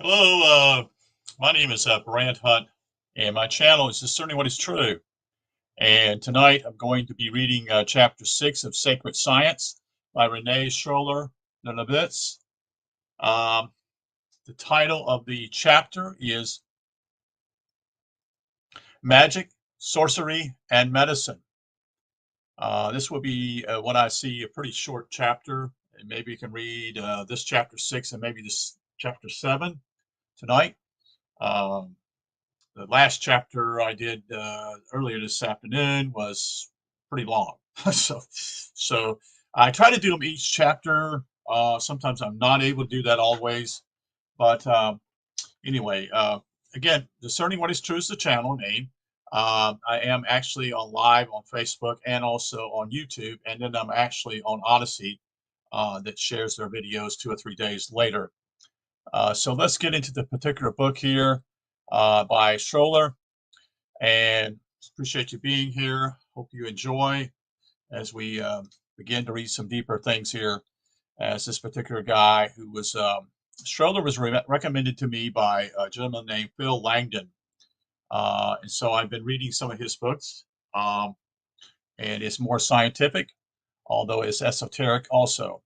Hello, my name is Brant Hunt, and my channel is Discerning What is True. And tonight I'm going to be reading Chapter 6 of Sacred Science by Rene Schwaller de Lubicz. Um, the title of the chapter is Magic, Sorcery, and Medicine. This will be what I see a pretty short chapter, and maybe you can read this chapter 6 and maybe this chapter 7 tonight. Um, The last chapter I did earlier this afternoon was pretty long. so I try to do them each chapter. Sometimes I'm not able to do that always. But anyway, again, Discerning What is True is the channel name. I am actually on live on Facebook and also on YouTube. And then I'm actually on Odyssey that shares their videos 2 or 3 days later. So let's get into the particular book here by Schwaller. And appreciate you being here. Hope you enjoy as we begin to read some deeper things here. As this particular guy who was Schroeder was recommended to me by a gentleman named Phil Langdon, and so I've been reading some of his books, and it's more scientific, although it's esoteric also.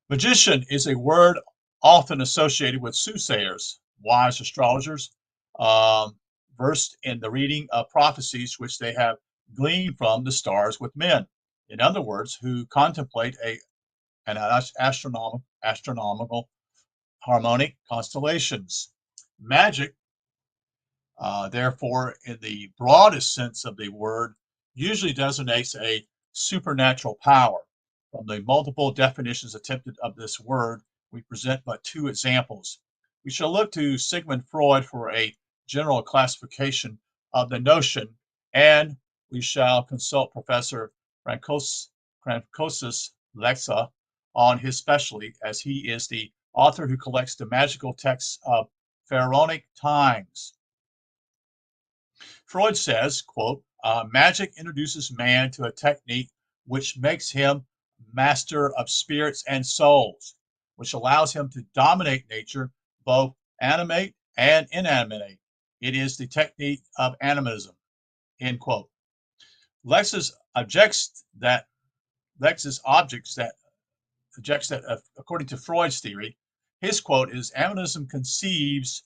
Magician is a word often associated with soothsayers, wise astrologers, um, versed in the reading of prophecies which they have gleaned from the stars with men. In other words, who contemplate an astronomical harmonic constellations. Magic, therefore, in the broadest sense of the word, usually designates a supernatural power. From the multiple definitions attempted of this word, we present but two examples. We shall look to Sigmund Freud for a general classification of the notion, and we shall consult Professor Francois Lexa on his specialty, as he is the author who collects the magical texts of pharaonic times. Freud says, quote, magic introduces man to a technique which makes him master of spirits and souls, which allows him to dominate nature, both animate and inanimate. It is the technique of animism, end quote. Lex's objects that according to Freud's theory, his quote is animism conceives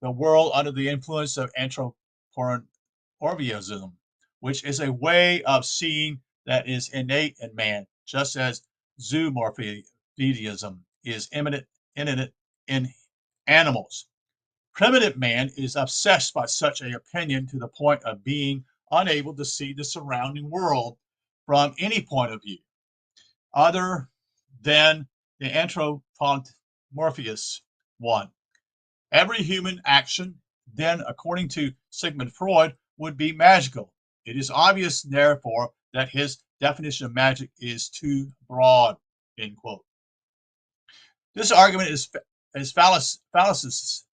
the world under the influence of anthropomorphism, which is a way of seeing that is innate in man, just as zoomorphism is imminent in animals. Primitive man is obsessed by such an opinion to the point of being unable to see the surrounding world from any point of view other than the anthropomorphic one. Every human action, then, according to Sigmund Freud, would be magical. It is obvious, therefore, that his definition of magic is too broad, end quote. This argument is fallacious,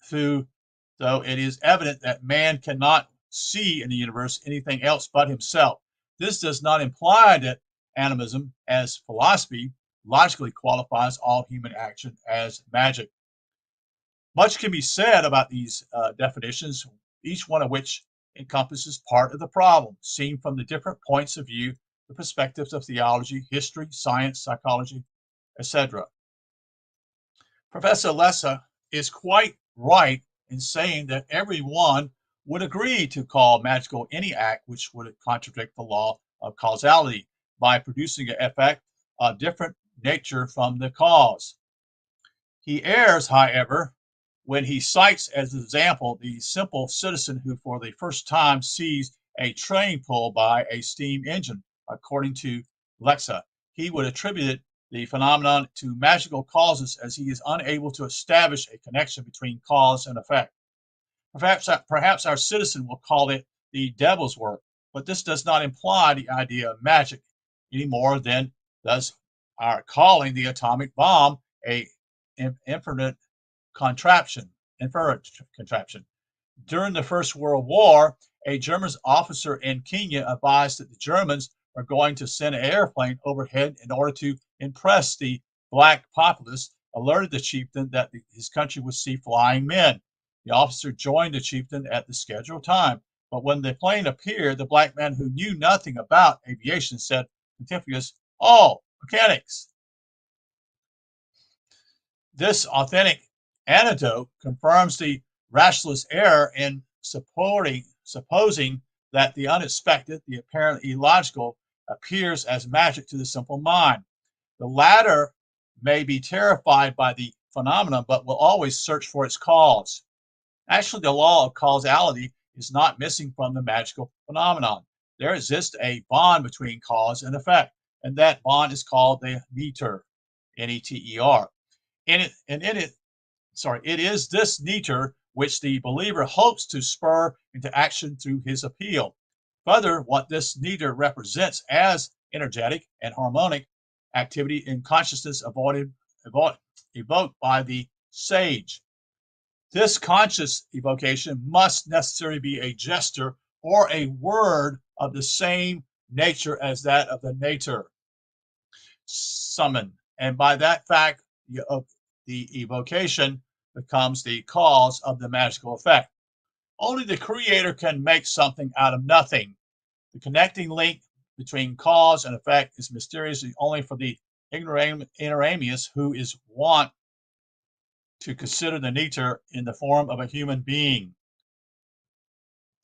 though it is evident that man cannot see in the universe anything else but himself. This does not imply that animism, as philosophy, logically qualifies all human action as magic. Much can be said about these definitions, each one of which encompasses part of the problem, seen from the different points of view, the perspectives of theology, history, science, psychology, etc. Professor Lessa is quite right in saying that everyone would agree to call magical any act which would contradict the law of causality by producing an effect of different nature from the cause. He errs, however, when he cites as an example the simple citizen who for the first time sees a train pulled by a steam engine. According to Lexa, he would attribute the phenomenon to magical causes as he is unable to establish a connection between cause and effect. Perhaps our citizen will call it the devil's work, but this does not imply the idea of magic any more than does our calling the atomic bomb a infinite contraption. During the First World War, a German officer in Kenya advised that the Germans were going to send an airplane overhead in order to impress the black populace alerted the chieftain that his country would see flying men. The officer joined the chieftain at the scheduled time. But when the plane appeared, the black man, who knew nothing about aviation, said contemptuous, "Oh, mechanics." This authentic anecdote confirms the rationalist error in supposing that the unexpected, the apparently illogical, appears as magic to the simple mind. The latter may be terrified by the phenomenon, but will always search for its cause. Actually, the law of causality is not missing from the magical phenomenon. There exists a bond between cause and effect, and that bond is called the neter, N-E-T-E-R. It is this neter which the believer hopes to spur into action through his appeal. Further, what this neter represents as energetic and harmonic activity in consciousness evoked by the sage. This conscious evocation must necessarily be a gesture or a word of the same nature as that of the nater, summon. And by that fact, the evocation becomes the cause of the magical effect. Only the creator can make something out of nothing. The connecting link between cause and effect is mysterious only for the ignoramus who is wont to consider the neter in the form of a human being.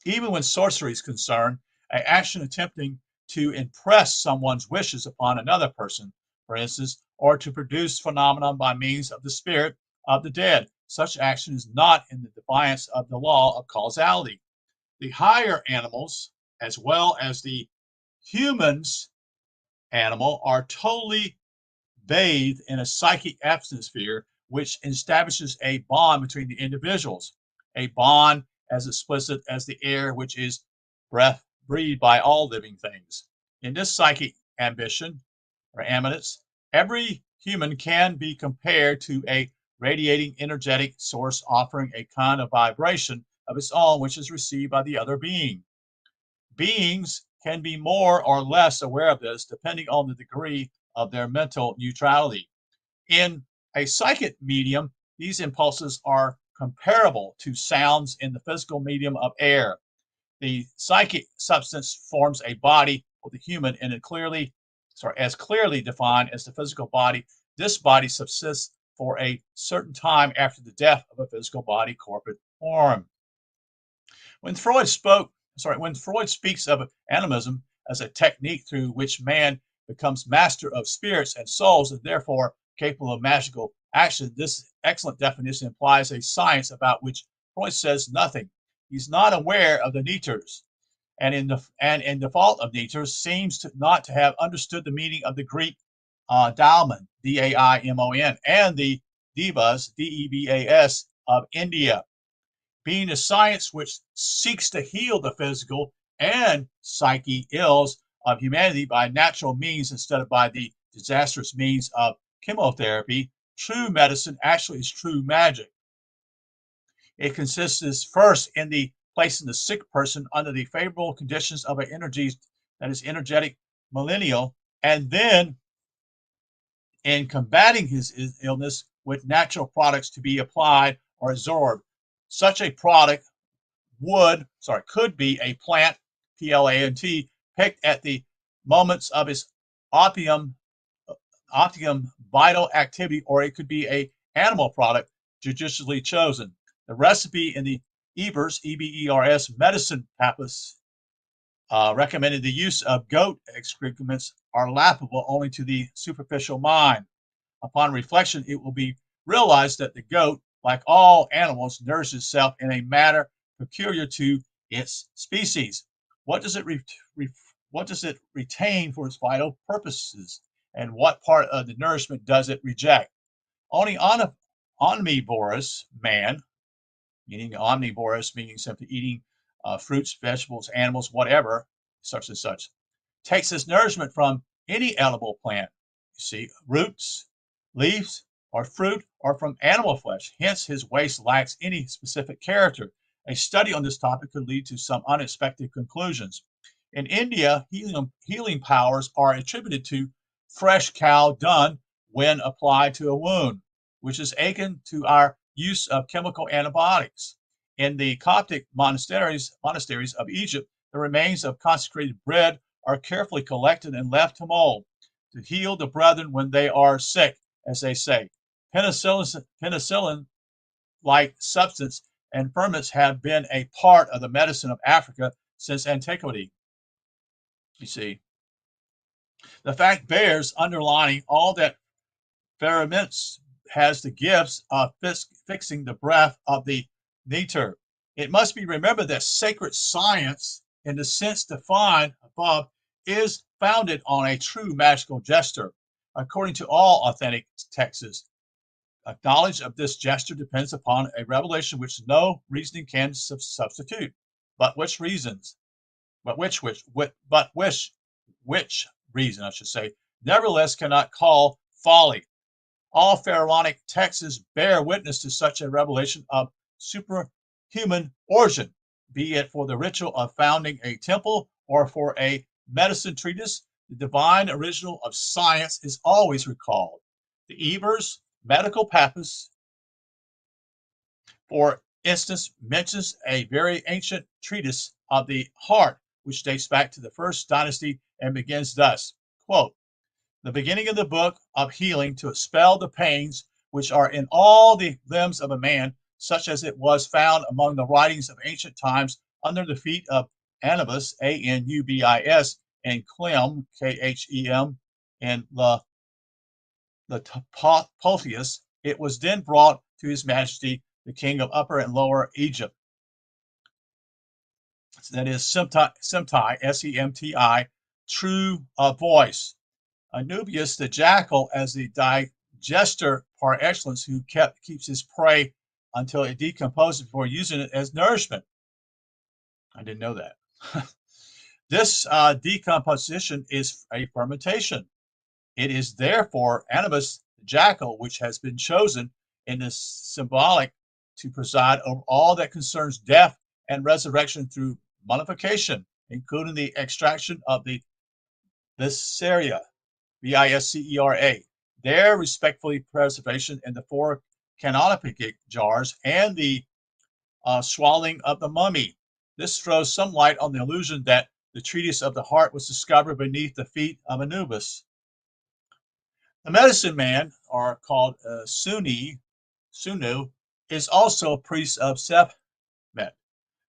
Even when sorcery is concerned, an action attempting to impress someone's wishes upon another person, for instance, or to produce phenomenon by means of the spirit of the dead, such action is not in the defiance of the law of causality. The higher animals, as well as the humans animal, are totally bathed in a psychic atmosphere which establishes a bond between the individuals, a bond as explicit as the air which is breath breathed by all living things. In this psychic ambition or eminence, every human can be compared to a radiating energetic source offering a kind of vibration of its own which is received by the other being. Beings can be more or less aware of this depending on the degree of their mental neutrality. In a psychic medium, these impulses are comparable to sounds in the physical medium of air. The psychic substance forms a body for the human and as clearly defined as the physical body. This body subsists for a certain time after the death of a physical body corporate form. When Freud speaks of animism as a technique through which man becomes master of spirits and souls and therefore capable of magical action, this excellent definition implies a science about which Freud says nothing. He's not aware of the neters, and in default of neters, seems not to have understood the meaning of the Greek daimon, D-A-I-M-O-N, and the devas, D-E-V-A-S, of India. Being a science which seeks to heal the physical and psyche ills of humanity by natural means instead of by the disastrous means of chemotherapy, true medicine actually is true magic. It consists first in the placing the sick person under the favorable conditions of an energy that is energetic millennial, and then in combating his illness with natural products to be applied or absorbed. Such a product could be a plant, P-L-A-N-T, picked at the moments of its optimum vital activity, or it could be a animal product judiciously chosen. The recipe in the Ebers, E-B-E-R-S, medicine papyrus recommended the use of goat excrements are laughable only to the superficial mind. Upon reflection, it will be realized that the goat, like all animals, nourishes itself in a manner peculiar to its species. What does it retain for its vital purposes, and what part of the nourishment does it reject? Only omnivorous man, meaning omnivorous, meaning simply eating fruits, vegetables, animals, whatever, such and such, takes his nourishment from any edible plant. You see, roots, leaves, or fruit, or from animal flesh. Hence, his waste lacks any specific character. A study on this topic could lead to some unexpected conclusions. In India, healing powers are attributed to fresh cow dung when applied to a wound. which is akin to our use of chemical antibiotics. In the Coptic monasteries of Egypt, the remains of consecrated bread are carefully collected and left to mold, to heal the brethren when they are sick, as they say. Penicillin like substance and ferments have been a part of the medicine of Africa since antiquity. You see, the fact bears underlining all that ferments has the gifts of fixing the breath of the neter. It must be remembered that sacred science, in the sense defined above, is founded on a true magical gesture. According to all authentic texts, a knowledge of this gesture depends upon a revelation which no reasoning can substitute. But which reasons? Which reason, I should say, nevertheless cannot call folly. All pharaonic texts bear witness to such a revelation of superhuman origin, be it for the ritual of founding a temple or for a medicine treatise. The divine original of science is always recalled. The Ebers Medical Papyrus, for instance, mentions a very ancient treatise of the heart, which dates back to the first dynasty and begins thus, quote, "The beginning of the book of healing to expel the pains which are in all the limbs of a man, such as it was found among the writings of ancient times under the feet of Anubis, Anubis, and Clem, Khem, and Potheus. It was then brought to his majesty, the king of Upper and Lower Egypt." That is Semti, Semti, true voice. Anubius the jackal as the digester par excellence, who keeps his prey until it decomposes before using it as nourishment. I didn't know that. This decomposition is a fermentation. It is therefore Anubis the jackal which has been chosen in the symbolic to preside over all that concerns death and resurrection through mummification, including the extraction of the viscera, Viscera, their respectfully preservation in the 4 canonical jars, and the swallowing of the mummy. This throws some light on the illusion that the treatise of the heart was discovered beneath the feet of Anubis. The medicine man, or called Sunu, is also a priest of Sekhmet,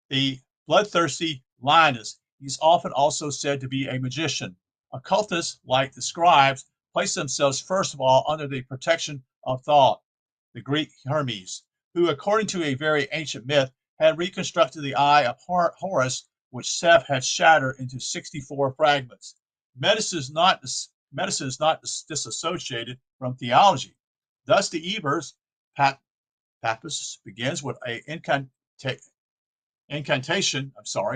the bloodthirsty lioness. He's often also said to be a magician. Occultists, like the scribes, place themselves first of all under the protection of Thoth, the Greek Hermes, who, according to a very ancient myth, had reconstructed the eye of Horus, which Seth had shattered into 64 fragments. Medicine is not disassociated from theology. Thus, the Ebers Papyrus begins with an incantation,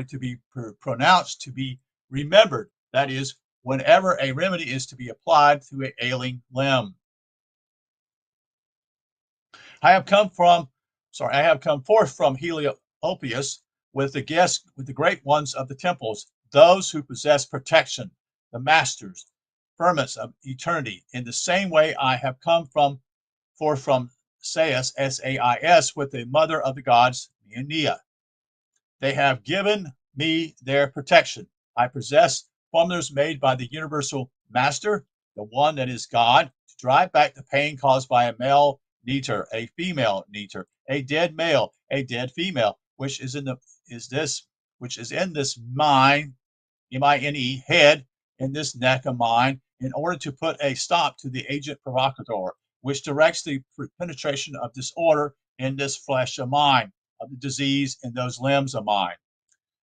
to be pronounced, to be remembered. That is, whenever a remedy is to be applied to an ailing limb. I have come forth from Heliopolis with the great ones of the temples, those who possess protection, the masters, ferments of eternity. In the same way, I have come from Sais, Sais, with the mother of the gods, Nia. They have given me their protection. I possess formulas made by the universal master, the one that is God, to drive back the pain caused by a male neter, a female neter, a dead male, a dead female, which is in this mine, M-I-N-E, head, in this neck of mine, in order to put a stop to the agent provocateur, which directs the penetration of disorder in this flesh of mine, of the disease in those limbs of mine.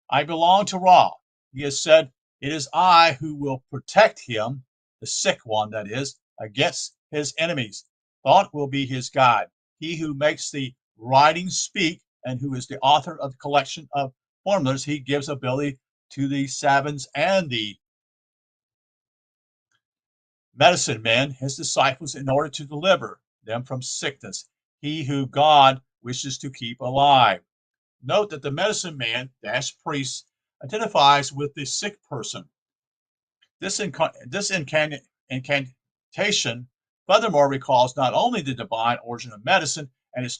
I belong to Ra. He has said, it is I who will protect him, the sick one that is, against his enemies. Thought will be his guide. He who makes the writings speak and who is the author of the collection of formulas, he gives ability to the savants and the medicine men, his disciples, in order to deliver them from sickness. He who God wishes to keep alive. Note that the medicine man, priest, identifies with the sick person. This incantation Furthermore, recalls not only the divine origin of medicine and its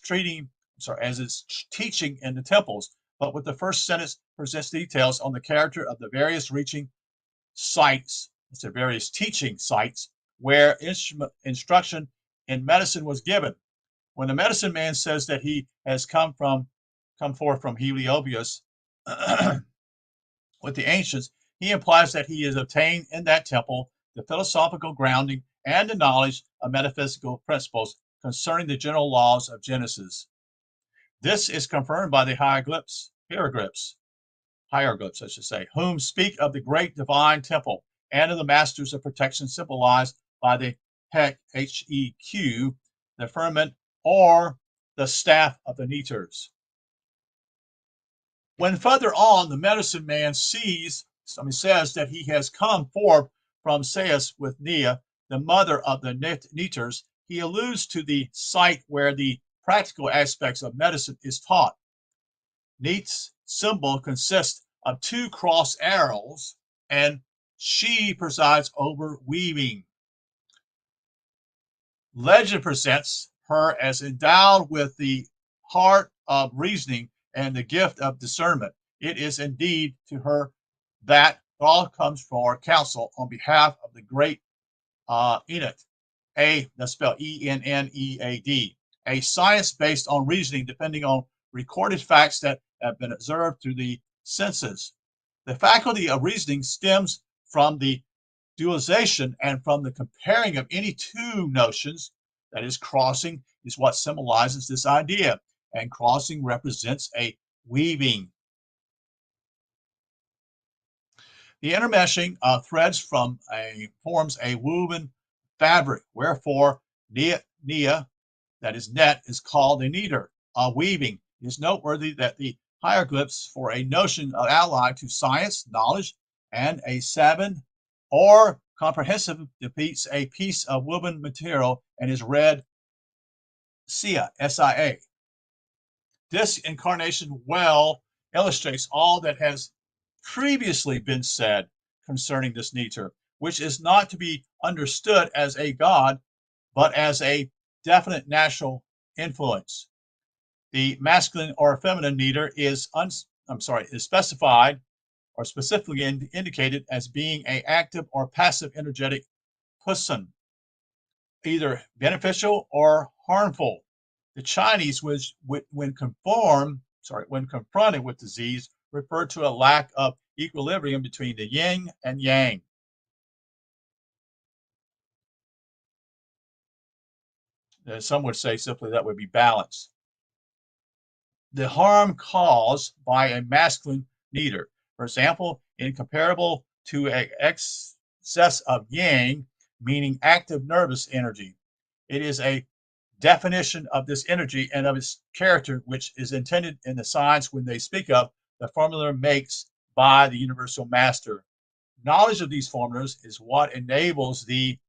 as its teaching in the temples, but with the first sentence presents details on the character of the various reaching sites, the various teaching sites where instruction in medicine was given. When the medicine man says that he has come forth from Heliobius with the ancients, he implies that he has obtained in that temple the philosophical grounding and the knowledge of metaphysical principles concerning the general laws of Genesis. This is confirmed by the hieroglyphs, I should say, whom speak of the great divine temple and of the masters of protection symbolized by the HEQ, the firmament, or the staff of the Neters. When further on, the medicine man says that he has come forth from Sais with Nia, the mother of the Neters, he alludes to the site where the practical aspects of medicine is taught. Neat's symbol consists of 2 cross arrows, and she presides over weaving. Legend presents her as endowed with the heart of reasoning and the gift of discernment. It is indeed to her that God comes for counsel on behalf of the great Ennead, that's spelled Ennead, a science based on reasoning depending on recorded facts that have been observed through the senses. The faculty of reasoning stems from the dualization and from the comparing of any 2 notions. That is, crossing is what symbolizes this idea, and crossing represents a weaving. The intermeshing of threads forms a woven fabric, wherefore Nia, that is net, is called a neter, a weaving. It is noteworthy that the hieroglyphs for a notion of allied to science, knowledge, and a sabin or comprehensive depicts a piece of woven material and is read Sia, S-I-A. This incarnation well illustrates all that has previously been said concerning this Neter, which is not to be understood as a god, but as a definite natural influence. The masculine or feminine Neter is specified or specifically indicated as being an active or passive energetic person, either beneficial or harmful. The Chinese when confronted with disease, referred to a lack of equilibrium between the yin and yang. Some would say simply that would be balance. The harm caused by a masculine Neter, for example, incomparable to an excess of yang, meaning active nervous energy. It is a definition of this energy and of its character, which is intended in the signs when they speak of the formula makes by the universal master. Knowledge of these formulas is what enables the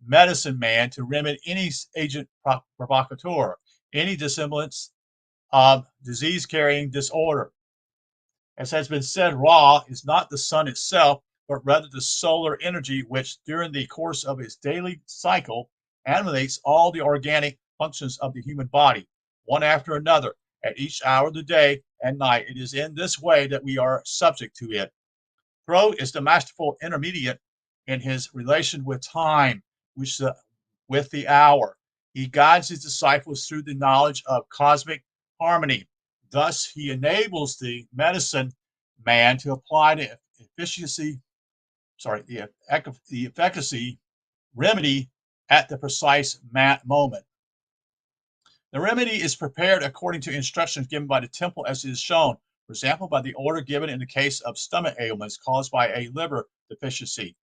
medicine man to remedy any agent provocateur, any dissemblance of disease-carrying disorder. As has been said, Ra is not the sun itself, but rather the solar energy which, during the course of its daily cycle, animates all the organic functions of the human body, one after another, at each hour of the day and night. It is in this way that we are subject to it. Thoreau is the masterful intermediate in his relation with time, with the hour. He guides his disciples through the knowledge of cosmic harmony. Thus, he enables the medicine man to apply the efficacy remedy at the precise moment. The remedy is prepared according to instructions given by the temple as is shown, for example, by the order given in the case of stomach ailments caused by a liver deficiency.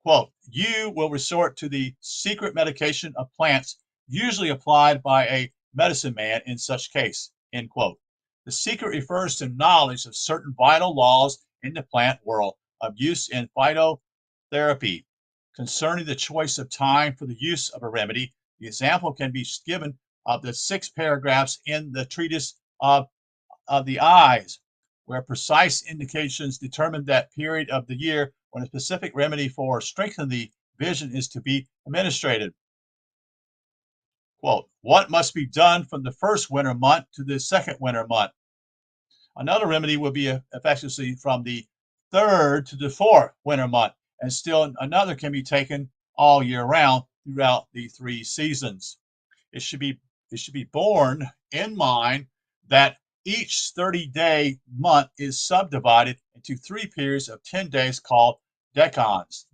Quote, you will resort to the secret medication of plants usually applied by a medicine man in such case, end quote. The secret refers to knowledge of certain vital laws in the plant world of use in phytotherapy. Concerning the choice of time for the use of a remedy, the example can be given of the 6 paragraphs in the treatise of the eyes, where precise indications determine that period of the year when a specific remedy for strengthening the vision is to be administered. Quote, what must be done from the first winter month to the second winter month? Another remedy would be effectively from the third to the fourth winter month, and still another can be taken all year round throughout the three seasons. It should be borne in mind that each 30-day month is subdivided into three periods of 10 days called decans,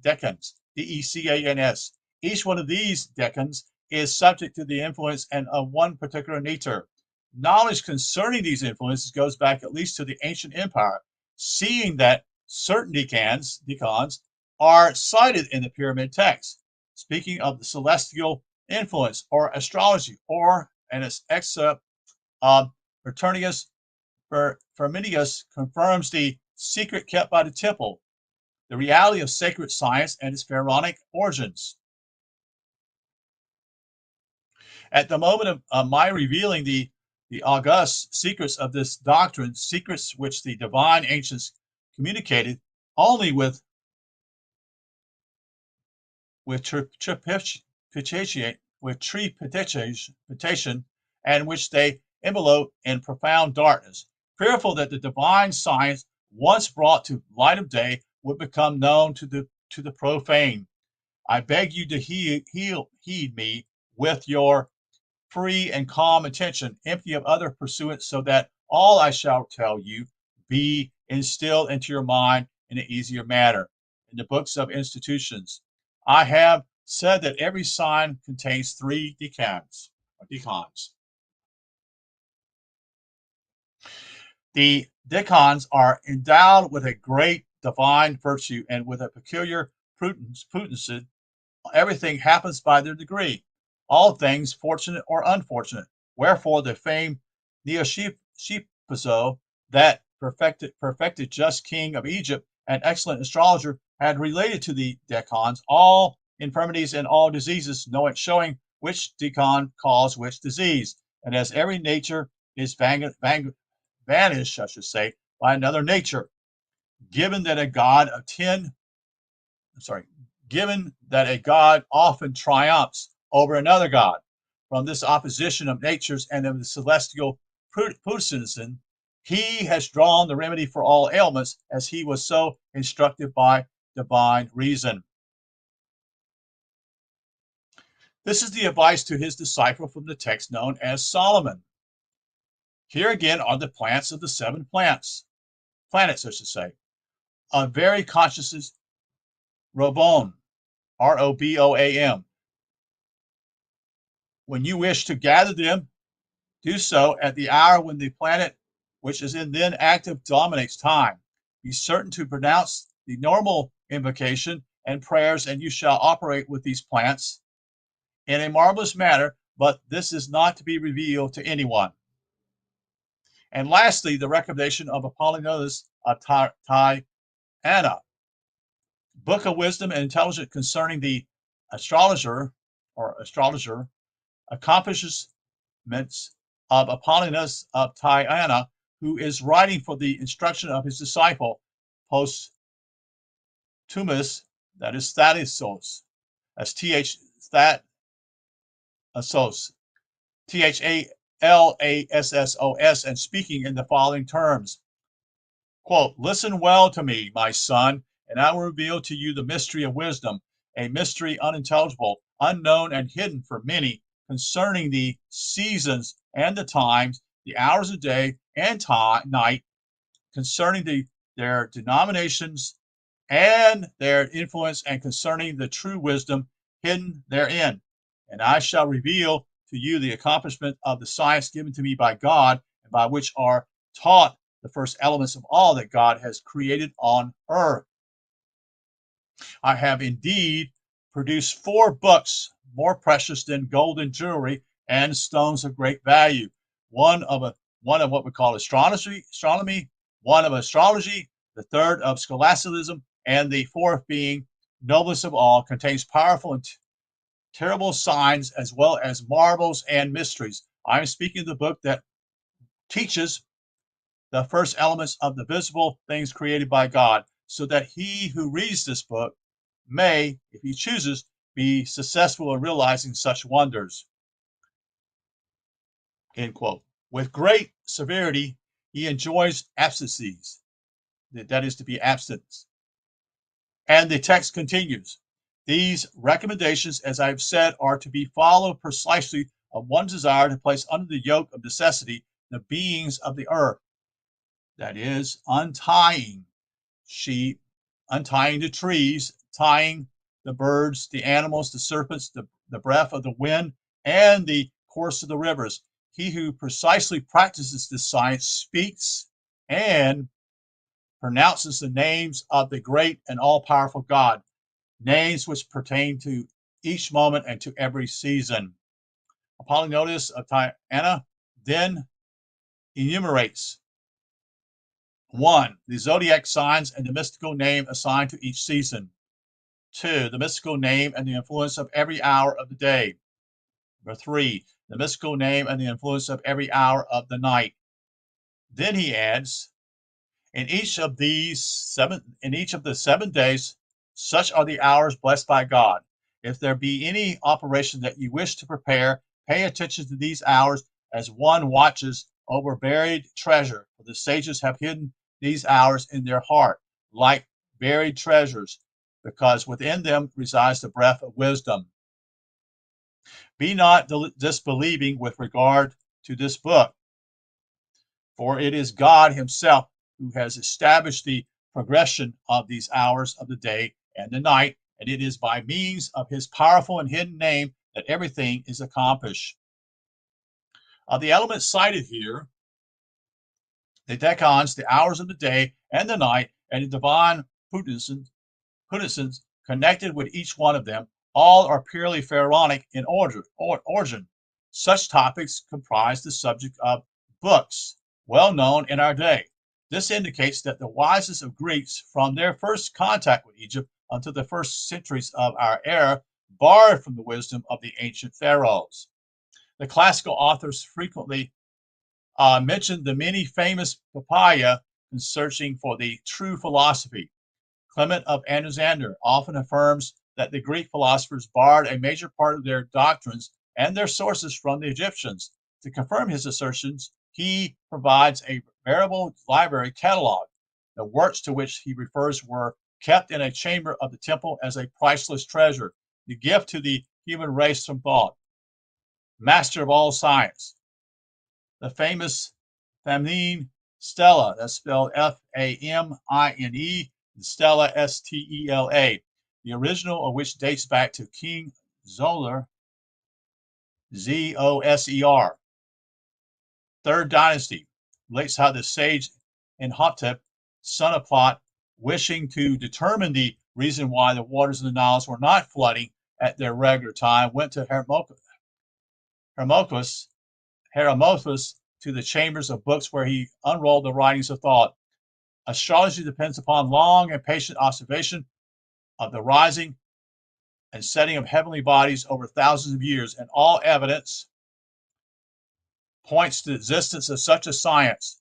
D-E-C-A-N-S. Each one of these decans is subject to the influence and of one particular nature. Knowledge concerning these influences goes back at least to the ancient empire, seeing that certain decans are cited in the pyramid text, speaking of the celestial influence or astrology, or and its excerpt of Firminius confirms the secret kept by the temple, the reality of sacred science and its pharaonic origins. At the moment of my revealing the august secrets of this doctrine, secrets which the divine ancients communicated only with trepitation, and which they envelop in profound darkness, fearful that the divine science, once brought to light of day, would become known to the profane. I beg you to heed me with your free and calm attention, empty of other pursuits, so that all I shall tell you be instilled into your mind in an easier manner. In the books of institutions, I have said that every sign contains three decans. The decans are endowed with a great divine virtue and with a peculiar potency. Everything happens by their degree, all things fortunate or unfortunate. Wherefore the famed Neoshipizo, that perfected just king of Egypt, an excellent astrologer, had related to the decans all infirmities and all diseases, showing which decan caused which disease. And as every nature is vanished, I should say, by another nature, given that a god of 10 sorry, given that a god often triumphs over another god. From this opposition of natures and of the celestial citizen, he has drawn the remedy for all ailments, as he was so instructed by divine reason. This is the advice to his disciple from the text known as Solomon. Here again are the plants of the seven planets, I should say. A very conscious Robon, Roboam. When you wish to gather them, do so at the hour when the planet which is in then active dominates time. Be certain to pronounce the normal invocation and prayers, and you shall operate with these plants in a marvelous manner, but this is not to be revealed to anyone. And lastly, the recommendation of Apollonius of Tyana, Book of Wisdom and Intelligence concerning the astrologer, accomplishments of Apollonius of Tyana, who is writing for the instruction of his disciple Posthumus, that is Thaddeus, as Thallassos, and speaking in the following terms. Quote, listen well to me, my son, and I will reveal to you the mystery of wisdom, a mystery unintelligible, unknown, and hidden for many, concerning the seasons and the times, the hours of day and night, concerning their denominations and their influence, and concerning the true wisdom hidden therein. And I shall reveal to you the accomplishment of the science given to me by God, and by which are taught the first elements of all that God has created on earth. I have indeed produced 4 books more precious than golden jewelry and stones of great value. One of what we call astronomy, one of astrology, the third of scholasticism, and the fourth, being noblest of all, contains powerful and terrible signs as well as marvels and mysteries. I am speaking of the book that teaches the first elements of the visible things created by God, so that he who reads this book may, if he chooses, be successful in realizing such wonders. end quote. With great severity, he enjoins abstinences, that is to be abstinence. And the text continues. These recommendations, as I've said, are to be followed precisely of one's desire to place under the yoke of necessity the beings of the earth. That is, untying sheep, untying the trees, tying the birds, the animals, the serpents, the breath of the wind, and the course of the rivers. He who precisely practices this science speaks and pronounces the names of the great and all-powerful God, names which pertain to each moment and to every season. Apollonius of Tyana then enumerates 1. The zodiac signs and the mystical name assigned to each season. 2. The mystical name and the influence of every hour of the day. Number 3. The mystical name and the influence of every hour of the night. Then he adds, in each of the 7 days, such are the hours blessed by God. If there be any operation that you wish to prepare, pay attention to these hours as one watches over buried treasure. For the sages have hidden these hours in their heart, like buried treasures, because within them resides the breath of wisdom. Be not disbelieving with regard to this book, for it is God himself who has established the progression of these hours of the day and the night, and it is by means of his powerful and hidden name that everything is accomplished. Of the elements cited here, the decans, the hours of the day and the night, and the divine puissance connected with each one of them, all are purely pharaonic in origin. Such topics comprise the subject of books well known in our day. This indicates that the wisest of Greeks, from their first contact with Egypt until the first centuries of our era, borrowed from the wisdom of the ancient pharaohs. The classical authors frequently mentioned the many famous papaya in searching for the true philosophy. Clement of Alexandria often affirms that the Greek philosophers borrowed a major part of their doctrines and their sources from the Egyptians. To confirm his assertions, he provides a veritable library catalog. The works to which he refers were kept in a chamber of the temple as a priceless treasure, the gift to the human race from thought. Master of all science, the famous Famine Stela, that's spelled Famine, Stela, Stela, the original of which dates back to King Zoser, Zoser, Third Dynasty, relates how the sage Enhotep, son of Plot, wishing to determine the reason why the waters of the Niles were not flooding at their regular time, went to Hermophus to the chambers of books where he unrolled the writings of thought. Astrology depends upon long and patient observation of the rising and setting of heavenly bodies over thousands of years, and all evidence points to the existence of such a science.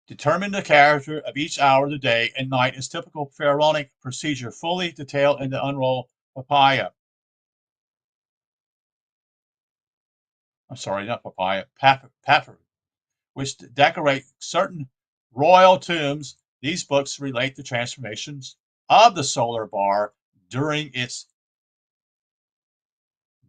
Determine the character of each hour of the day and night is typical pharaonic procedure, fully detailed in the unrolled papaya. I'm sorry, not papaya, papyri, which decorate certain royal tombs. These books relate the transformations of the solar bar during its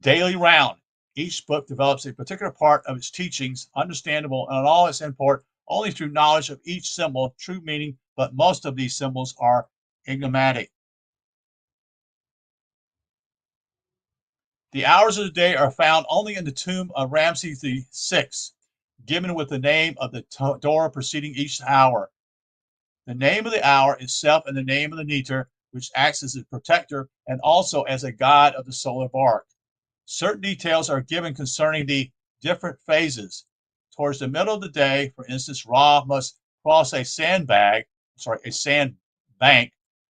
daily round. Each book develops a particular part of its teachings, understandable in all its import only through knowledge of each symbol, true meaning, but most of these symbols are enigmatic. The hours of the day are found only in the tomb of Ramses VI, given with the name of the door preceding each hour. The name of the hour itself and the name of the Neter, which acts as a protector and also as a guide of the solar bark. Certain details are given concerning the different phases. Towards the middle of the day, for instance, Ra must cross a sandbank,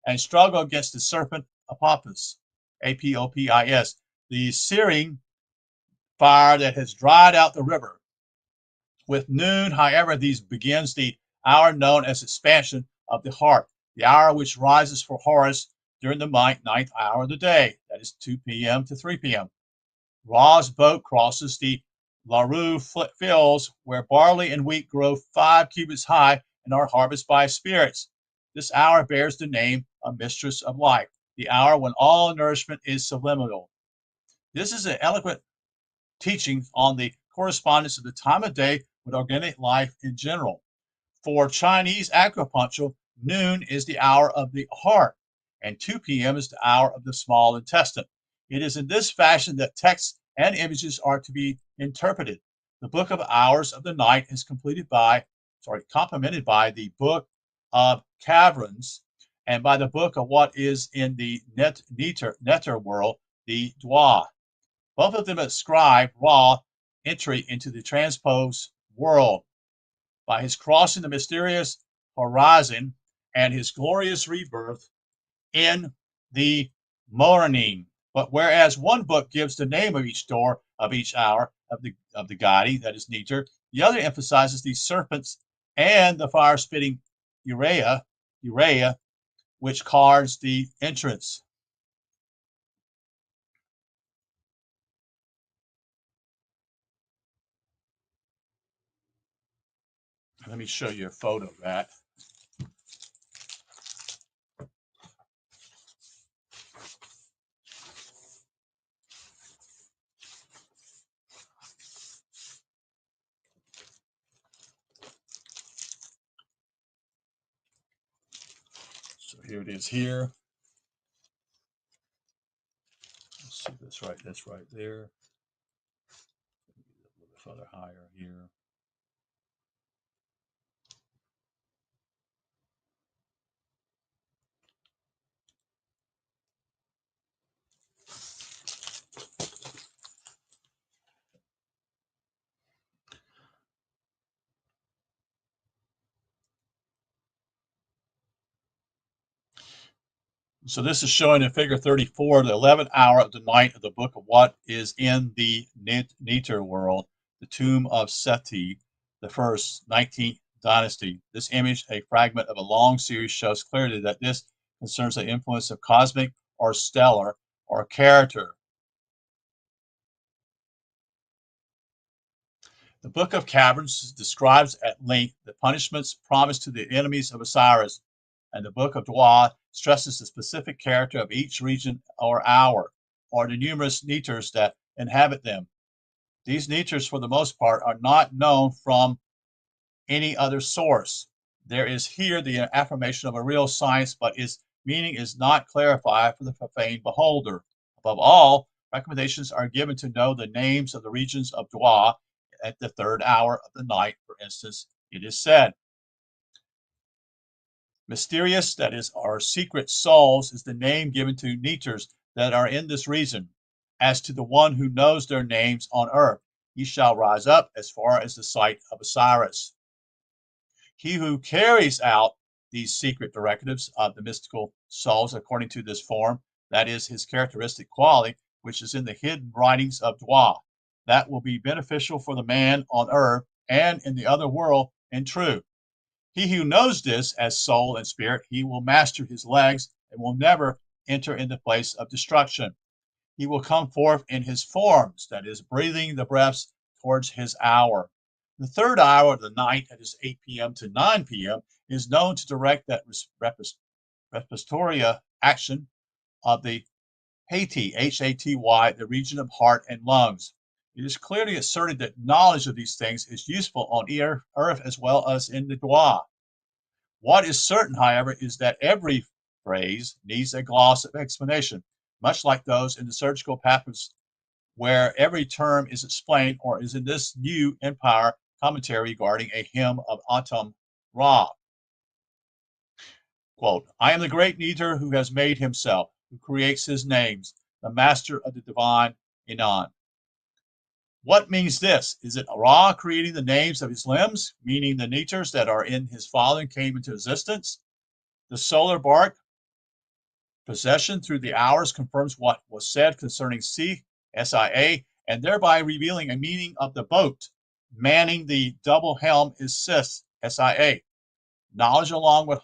and struggle against the serpent Apopis, Apopis, the searing fire that has dried out the river. With noon, however, these begins the hour known as expansion of the heart, the hour which rises for Horus during the ninth hour of the day, that is 2 p.m. to 3 p.m. Ra's boat crosses the Larue fields where barley and wheat grow 5 cubits high and are harvested by spirits. This hour bears the name of Mistress of Life, the hour when all nourishment is subliminal. This is an eloquent teaching on the correspondence of the time of day with organic life in general. For Chinese acupuncture, noon is the hour of the heart, and 2 p.m. is the hour of the small intestine. It is in this fashion that texts and images are to be interpreted. The book of hours of the night is complemented by the book of caverns and by the book of what is in the netter world, the Dwa. Both of them ascribe Ra entry into the transposed world by his crossing the mysterious horizon and his glorious rebirth in the morning. But whereas one book gives the name of each door of each hour of the Gadi, that is Neter, the other emphasizes the serpents and the fire-spitting urea, which cards the entrance. Let me show you a photo of that. So here it is here. Let's see this right. That's right there. A little further higher here. So this is showing in figure 34, the 11th hour of the night of the book of what is in the Neter world, the tomb of Seti, the first 19th dynasty. This image, a fragment of a long series, shows clearly that this concerns the influence of cosmic or stellar or character. The Book of Caverns describes at length the punishments promised to the enemies of Osiris, and the Book of Dwa stresses the specific character of each region or hour, or the numerous Neters that inhabit them. These Neters, for the most part, are not known from any other source. There is here the affirmation of a real science, but its meaning is not clarified for the profane beholder. Above all, recommendations are given to know the names of the regions of Dwa at the 3rd hour of the night. For instance, it is said, mysterious, that is, our secret souls, is the name given to Neters that are in this region. As to the one who knows their names on earth, he shall rise up as far as the sight of Osiris. He who carries out these secret directives of the mystical souls according to this form, that is his characteristic quality, which is in the hidden writings of Dwa, that will be beneficial for the man on earth and in the other world in truth. He who knows this as soul and spirit, he will master his legs and will never enter in the place of destruction. He will come forth in his forms, that is, breathing the breaths towards his hour. The 3rd hour of the night, that is 8 p.m. to 9 p.m., is known to direct that respiratory action of the Haty, H-A-T-Y, the region of heart and lungs. It is clearly asserted that knowledge of these things is useful on earth as well as in the Dwa. What is certain, however, is that every phrase needs a gloss of explanation, much like those in the surgical papyrus, where every term is explained, or is in this new empire commentary regarding a hymn of Atum Ra. Quote, I am the great Neter who has made himself, who creates his names, the master of the divine Inan. What means this? Is it Ra creating the names of his limbs, meaning the Neters that are in his father came into existence? The solar bark possession through the hours confirms what was said concerning SIA, and thereby revealing a meaning of the boat. Manning the double helm is SIA. Knowledge along with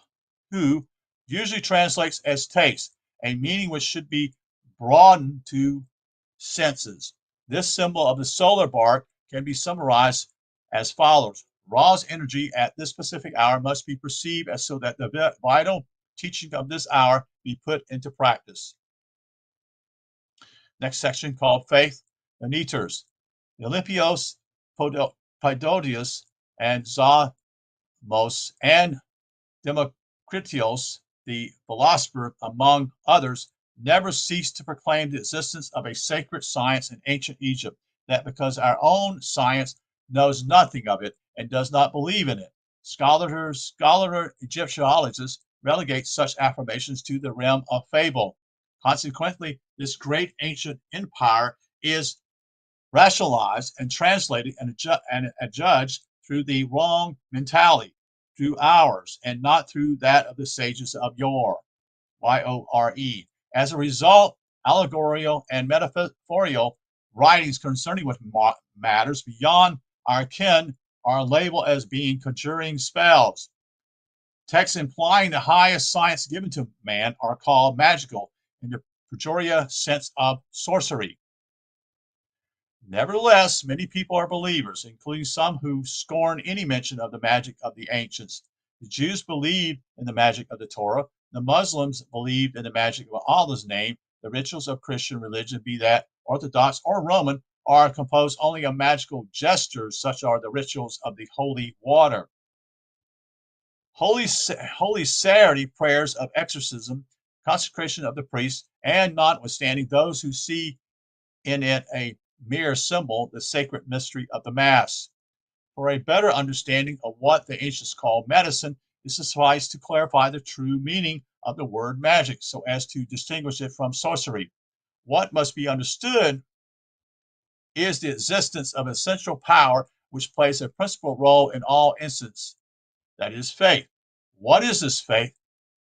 who usually translates as taste, a meaning which should be broadened to senses. This symbol of the solar bark can be summarized as follows. Ra's energy at this specific hour must be perceived as so that the vital teaching of this hour be put into practice. Next section called Faith, the Neters. The Olympios, Poidodius, and Zamos, and Democritus, the philosopher, among others, never ceased to proclaim the existence of a sacred science in ancient Egypt, that because our own science knows nothing of it and does not believe in it, scholar Egyptologists relegate such affirmations to the realm of fable. Consequently, this great ancient empire is rationalized and translated and adjudged through the wrong mentality, through ours, and not through that of the sages of yore. Y-O-R-E. As a result, allegorical and metaphorical writings concerning with matters beyond our ken are labeled as being conjuring spells. Texts implying the highest science given to man are called magical in the pejorative sense of sorcery. Nevertheless, many people are believers, including some who scorn any mention of the magic of the ancients. The Jews believed in the magic of the Torah. The Muslims believed in the magic of Allah's name. The rituals of Christian religion, be that Orthodox or Roman, are composed only of magical gestures, such are the rituals of the holy water. Holy Saturday prayers of exorcism, consecration of the priest, and notwithstanding those who see in it a mere symbol, the sacred mystery of the Mass. For a better understanding of what the ancients called medicine, it suffices to clarify the true meaning of the word magic so as to distinguish it from sorcery. What must be understood is the existence of essential power which plays a principal role in all instances, that is faith. What is this faith?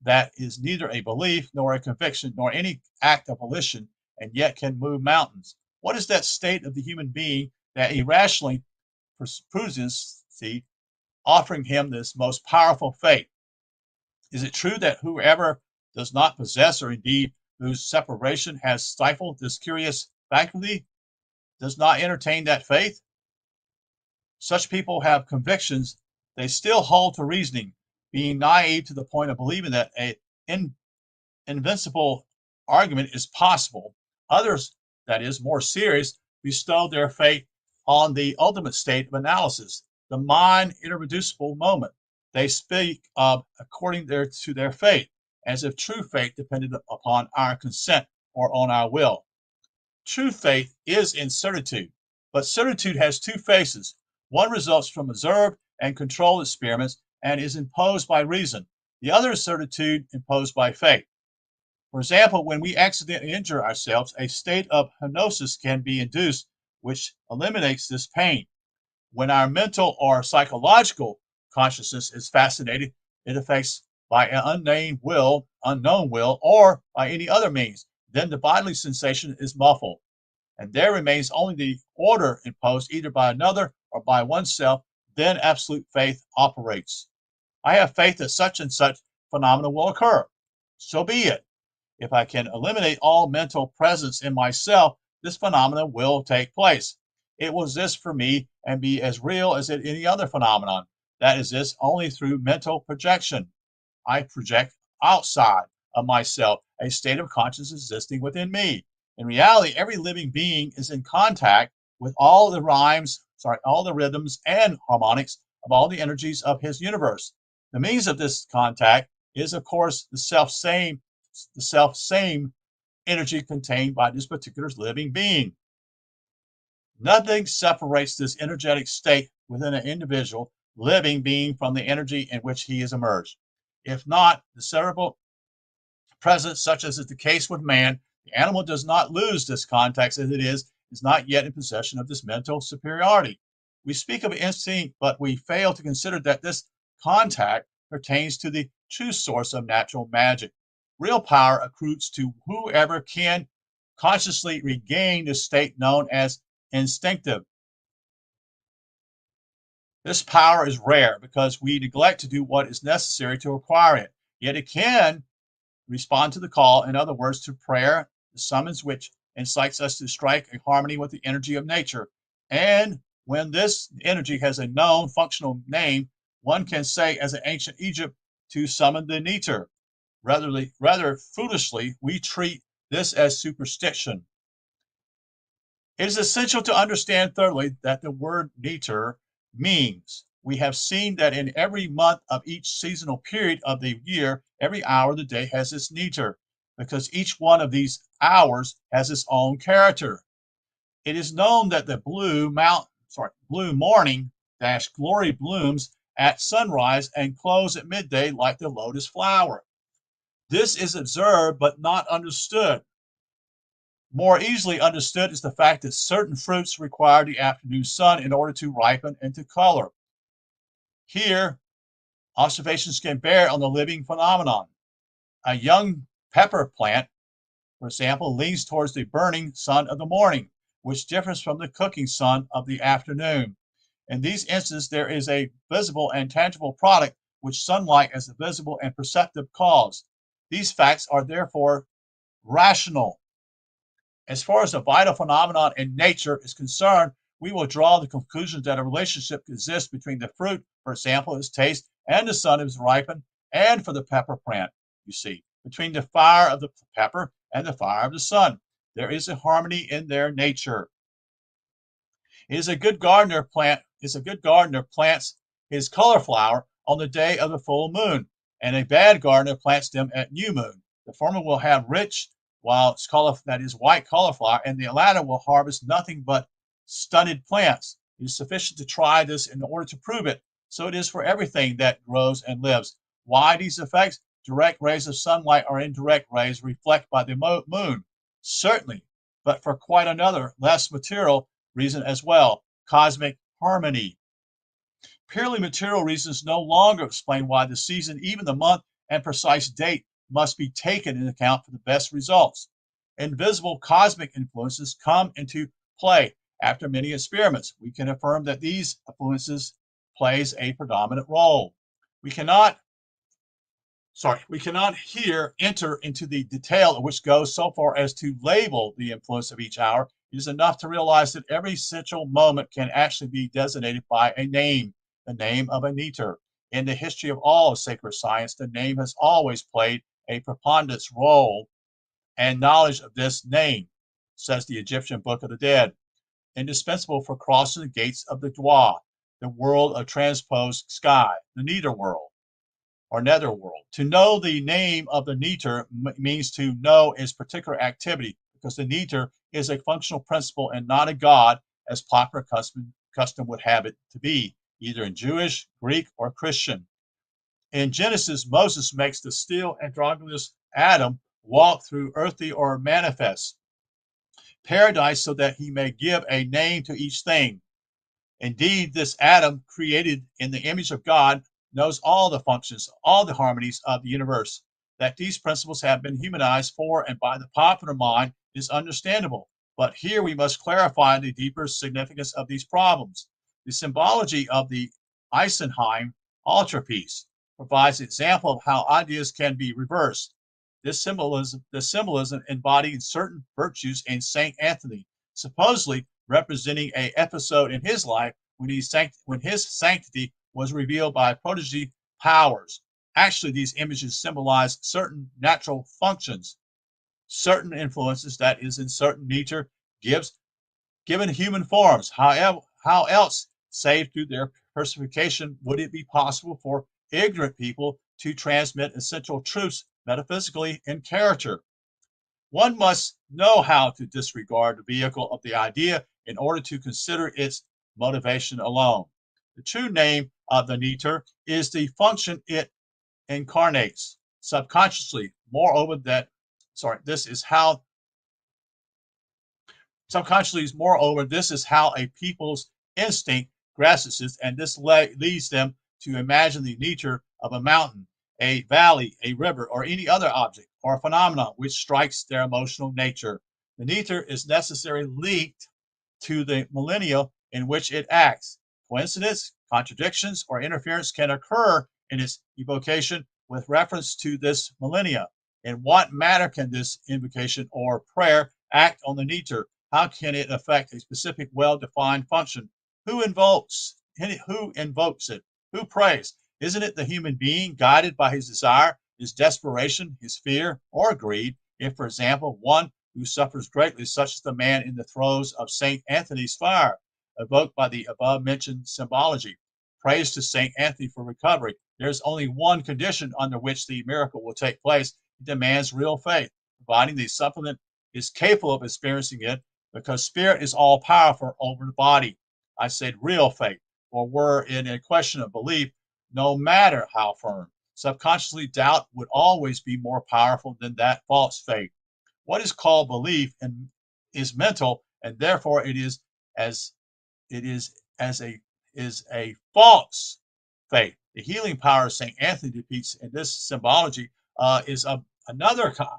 That is neither a belief nor a conviction nor any act of volition, and yet can move mountains. What is that state of the human being that irrationally pursues, offering him this most powerful faith? Is it true that whoever does not possess, or indeed whose separation has stifled this curious faculty, does not entertain that faith? Such people have convictions they still hold to reasoning, being naive to the point of believing that an invincible argument is possible. Others, that is, more serious, bestow their faith on the ultimate state of analysis, the mind irreducible moment. They speak of according to their faith, as if true faith depended upon our consent or on our will. True faith is in certitude, but certitude has two faces. One results from observed and controlled experiments and is imposed by reason. The other is certitude imposed by faith. For example, when we accidentally injure ourselves, a state of hypnosis can be induced, which eliminates this pain. When our mental or psychological consciousness is fascinated, it affects by an unknown will, or by any other means. Then the bodily sensation is muffled, and there remains only the order imposed either by another or by oneself. Then absolute faith operates. I have faith that such and such phenomena will occur. So be it. If I can eliminate all mental presence in myself, this phenomenon will take place. It will exist for me and be as real as any other phenomenon. That exists only through mental projection. I project outside of myself a state of consciousness existing within me. In reality, every living being is in contact with all the rhythms and harmonics of all the energies of his universe. The means of this contact is, of course, the self-same energy contained by this particular living being. Nothing separates this energetic state within an individual living being from the energy in which he is immersed. If not, the cerebral presence, such as is the case with man, the animal does not lose this contact as it is not yet in possession of this mental superiority. We speak of instinct, but we fail to consider that this contact pertains to the true source of natural magic. Real power accrues to whoever can consciously regain the state known as instinctive. This power is rare because we neglect to do what is necessary to acquire it. Yet it can respond to the call, in other words, to prayer, the summons which incites us to strike a harmony with the energy of nature, and When this energy has a known functional name, one can say, as in ancient Egypt, to summon the neter. Rather foolishly, we treat this as superstition. It is essential to understand thoroughly that the word neter means. We have seen that in every month of each seasonal period of the year, every hour of the day has its neter, because each one of these hours has its own character. It is known that the blue morning dash glory blooms at sunrise and close at midday like the lotus flower. This is observed but not understood. More easily understood is the fact that certain fruits require the afternoon sun in order to ripen and to color. Here, observations can bear on the living phenomenon. A young pepper plant, for example, leans towards the burning sun of the morning, which differs from the cooking sun of the afternoon. In these instances, there is a visible and tangible product, which sunlight as the visible and perceptive cause. These facts are therefore rational. As far as the vital phenomenon in nature is concerned, we will draw the conclusion that a relationship exists between the fruit, for example, its taste, and the sun is ripened, and for the pepper plant, you see, between the fire of the pepper and the fire of the sun. There is a harmony in their nature. It is a good gardener plants his cauliflower on the day of the full moon, and a bad gardener plants them at new moon. The former will have rich, that is white cauliflower, and the latter will harvest nothing but stunted plants. It is sufficient to try this in order to prove it. So it is for everything that grows and lives. Why these effects? Direct rays of sunlight or indirect rays reflect by the moon. Certainly, but for quite another, less material reason as well, cosmic harmony. Purely material reasons no longer explain why the season, even the month, and precise date must be taken into account for the best results. Invisible cosmic influences come into play. After many experiments, we can affirm that these influences plays a predominant role. We cannot here enter into the detail which goes so far as to label the influence of each hour. It is enough to realize that every essential moment can actually be designated by a name, the name of a neter. In the history of all sacred science, the name has always played a preponderant role, and knowledge of this name, says the Egyptian Book of the Dead, indispensable for crossing the gates of the Dwa, the world of transposed sky, the nether world, or netherworld. To know the name of the neter means to know its particular activity, because the neter is a functional principle and not a god, as popular custom would have it to be, either in Jewish, Greek, or Christian. In Genesis, Moses makes the still androgynous Adam walk through earthly or manifest paradise so that he may give a name to each thing. Indeed, this Adam, created in the image of God, knows all the functions, all the harmonies of the universe. That these principles have been humanized for and by the popular mind is understandable. But here we must clarify the deeper significance of these problems. The symbology of the Isenheim altarpiece provides an example of how ideas can be reversed. The symbolism embodying certain virtues in Saint Anthony, supposedly representing an episode in his life when his sanctity was revealed by prodigy powers. Actually, these images symbolize certain natural functions, certain influences that is in certain nature given human forms. However, how else, save through their personification, would it be possible for ignorant people to transmit essential truths metaphysically in character? One must know how to disregard the vehicle of the idea in order to consider its motivation alone. The true name of the neter is the function it incarnates subconsciously. Moreover, this is how a people's instinct grasps it, and this leads them to imagine the nature of a mountain, a valley, a river, or any other object or phenomenon which strikes their emotional nature. The neter is necessarily linked to the millennia in which it acts. Coincidence, contradictions, or interference can occur in its evocation with reference to this millennia. In what manner can this invocation or prayer act on the neter? How can it affect a specific well-defined function? Who invokes it? Who prays? Isn't it the human being guided by his desire, his desperation, his fear, or greed? If, for example, one who suffers greatly, such as the man in the throes of St. Anthony's fire, evoked by the above mentioned symbology, prays to St. Anthony for recovery, there is only one condition under which the miracle will take place. It demands real faith, providing the supplement is capable of experiencing it, because spirit is all powerful over the body. I said real faith, or were in a question of belief, no matter how firm. Subconsciously, doubt would always be more powerful than that false faith. What is called belief and is mental, and therefore it is a false faith. The healing power of St. Anthony depicts in this symbology is of another kind.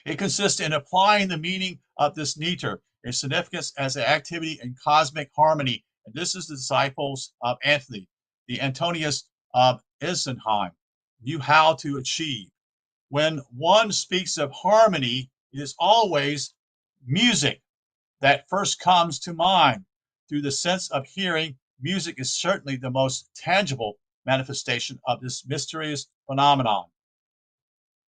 It consists in applying the meaning of this neter, its significance as an activity in cosmic harmony. And this is the disciples of Anthony, the Antonius of Isenheim, knew how to achieve. When one speaks of harmony, it is always music that first comes to mind. Through the sense of hearing, music is certainly the most tangible manifestation of this mysterious phenomenon.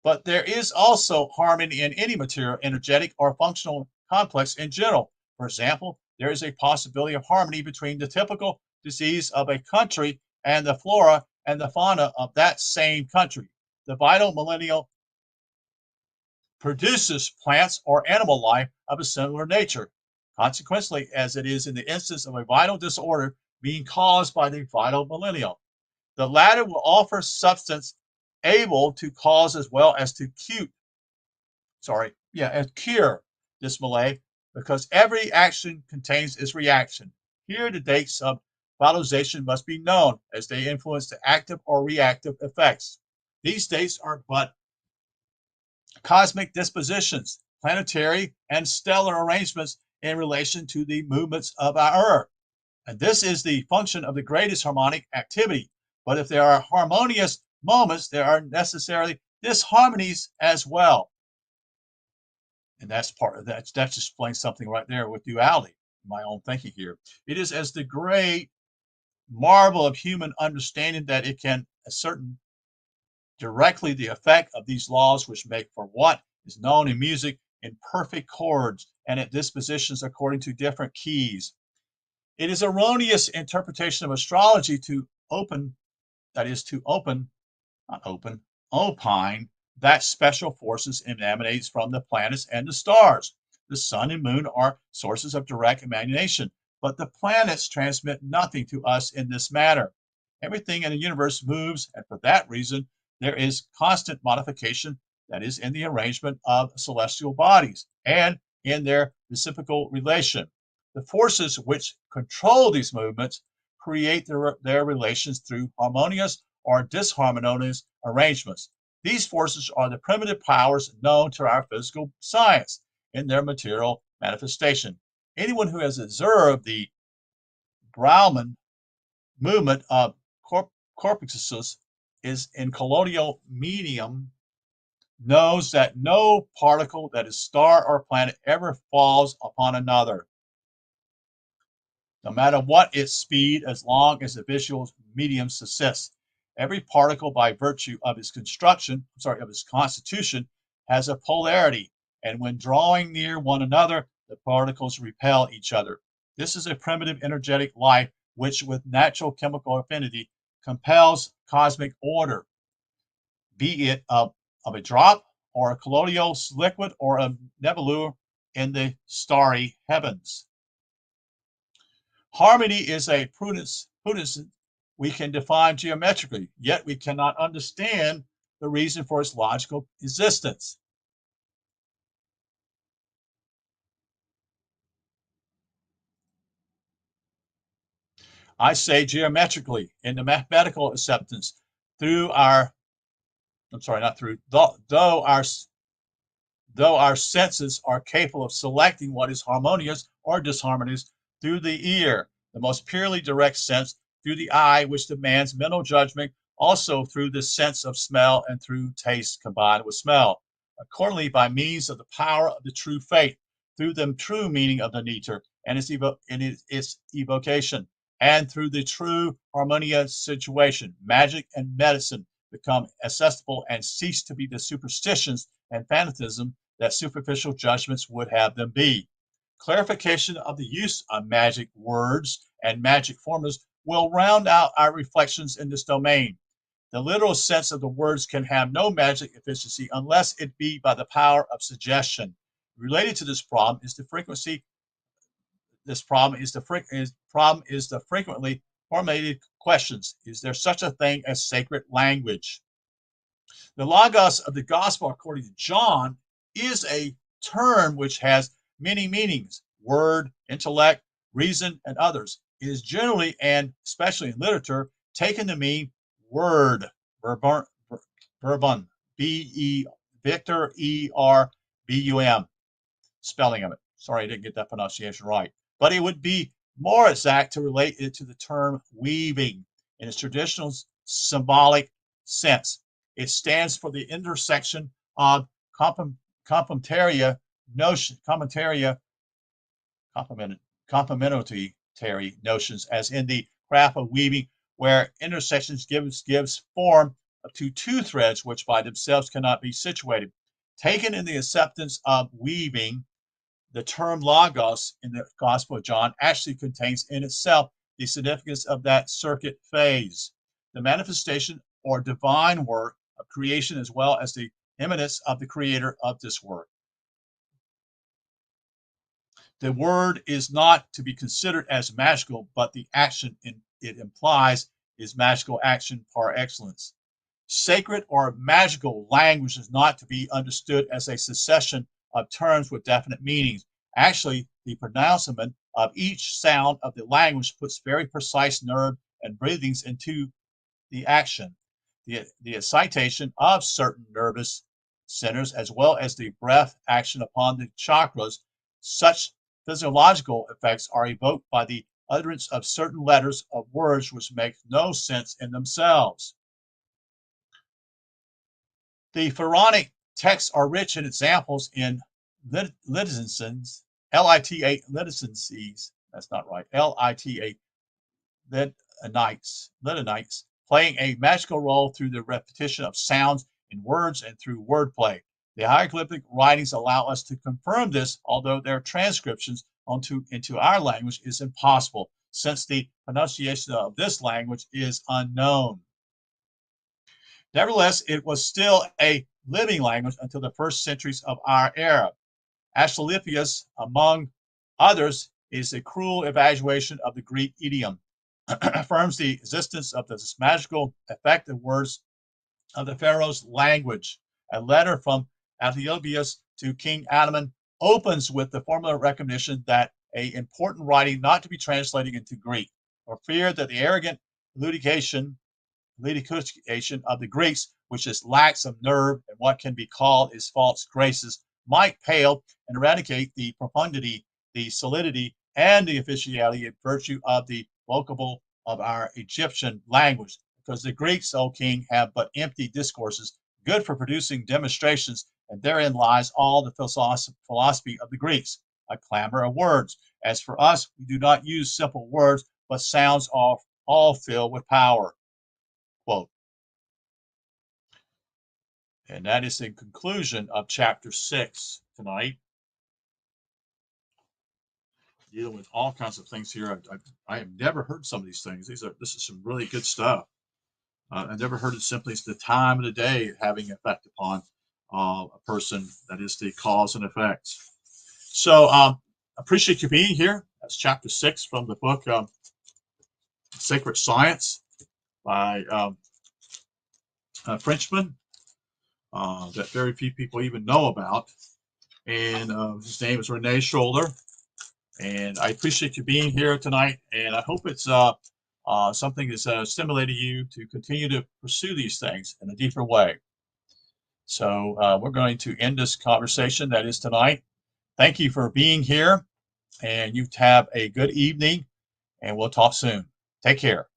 But there is also harmony in any material, energetic, or functional complex in general. For example, there is a possibility of harmony between the typical disease of a country and the flora and the fauna of that same country. The vital millennial produces plants or animal life of a similar nature. Consequently, as it is in the instance of a vital disorder being caused by the vital millennial, the latter will offer substance able to cause as well as to cure this malady, because every action contains its reaction. Here, the dates of vitalization must be known, as they influence the active or reactive effects. These dates are but cosmic dispositions, planetary and stellar arrangements in relation to the movements of our Earth. And this is the function of the greatest harmonic activity. But if there are harmonious moments, there are necessarily disharmonies as well. And that's part of that. That explains something right there with duality, my own thinking here. It is as the great marvel of human understanding that it can ascertain directly the effect of these laws, which make for what is known in music in perfect chords and at dispositions according to different keys. It is erroneous interpretation of astrology to open, that is to open, not open, opine that special forces emanates from the planets and the stars. The sun and moon are sources of direct emanation, but the planets transmit nothing to us in this matter. Everything in the universe moves, and for that reason, there is constant modification, that is, in the arrangement of celestial bodies and in their reciprocal relation. The forces which control these movements create their relations through harmonious or disharmonious arrangements. These forces are the primitive powers known to our physical science in their material manifestation. Anyone who has observed the Brahman movement of corpuscles is in colloidal medium knows that no particle that is star or planet ever falls upon another, no matter what its speed, as long as the visual medium subsists. Every particle, by virtue of its constitution, has a polarity, and when drawing near one another, the particles repel each other. This is a primitive energetic life which, with natural chemical affinity, compels cosmic order, be it of a drop or a colloidal liquid or a nebula in the starry heavens. Harmony is a prudence we can define geometrically, yet we cannot understand the reason for its logical existence. I say geometrically in the mathematical acceptance through our, I'm sorry, not through, though our senses are capable of selecting what is harmonious or disharmonious through the ear, the most purely direct sense, through the eye, which demands mental judgment, also through the sense of smell and through taste combined with smell. Accordingly, by means of the power of the true faith, through the true meaning of the meter and its evocation, and through the true harmonious situation, magic and medicine become accessible and cease to be the superstitions and fanaticism that superficial judgments would have them be. Clarification of the use of magic words and magic formulas will round out our reflections in this domain. The literal sense of the words can have no magic efficiency unless it be by the power of suggestion. Related to this problem is the frequency. This problem is the frequently formulated questions. Is there such a thing as sacred language? The logos of the gospel, according to John, is a term which has many meanings: word, intellect, reason, and others. It is generally, and especially in literature, taken to mean word, verbum, Victor E-R-B-U-M, spelling of it. Sorry, I didn't get that pronunciation right. But it would be more exact to relate it to the term weaving in its traditional symbolic sense. It stands for the intersection of complementary notions, as in the craft of weaving, where intersections gives form to two threads which by themselves cannot be situated. Taken in the acceptance of weaving, the term logos in the Gospel of John actually contains in itself the significance of that circuit phase, the manifestation or divine work of creation, as well as the immanence of the creator of this work. The word is not to be considered as magical, but the action it implies is magical action par excellence. Sacred or magical language is not to be understood as a succession of terms with definite meanings. Actually, the pronouncement of each sound of the language puts very precise nerve and breathings into the action. The excitation of certain nervous centers, as well as the breath action upon the chakras, such physiological effects are evoked by the utterance of certain letters of words which make no sense in themselves. The pharaonic texts are rich in examples in litancies, L-I-T-A, litancies, that's not right, L-I-T-A, litanites, playing a magical role through the repetition of sounds in words and through wordplay. The hieroglyphic writings allow us to confirm this, although their transcriptions into our language is impossible, since the pronunciation of this language is unknown. Nevertheless, it was still a living language until the first centuries of our era. Asclepius, among others, is a cruel evaluation of the Greek idiom, affirms the existence of this magical effect of words of the Pharaoh's language. A letter from Asclepius to King Adaman opens with the formal recognition that an important writing not to be translated into Greek, for fear that the arrogant ludication of the Greeks, which is lax of nerve and what can be called its false graces, might pale and eradicate the profundity, the solidity, and the officiality and virtue of the vocable of our Egyptian language, because the Greeks, O king, have but empty discourses, good for producing demonstrations, and therein lies all the philosophy of the Greeks, a clamor of words. As for us, we do not use simple words, but sounds all filled with power. Quote. And that is the conclusion of chapter 6 tonight. Dealing with all kinds of things here. I have never heard some of these things. This is some really good stuff. I've never heard it simply as the time of the day having effect upon a person. That is the cause and effect. So appreciate you being here. That's chapter 6 from the book Sacred Science by a Frenchman that very few people even know about. And his name is Rene Schwaller. And I appreciate you being here tonight. And I hope it's something that's stimulated you to continue to pursue these things in a deeper way. So we're going to end this conversation that is tonight. Thank you for being here. And you have a good evening. And we'll talk soon. Take care.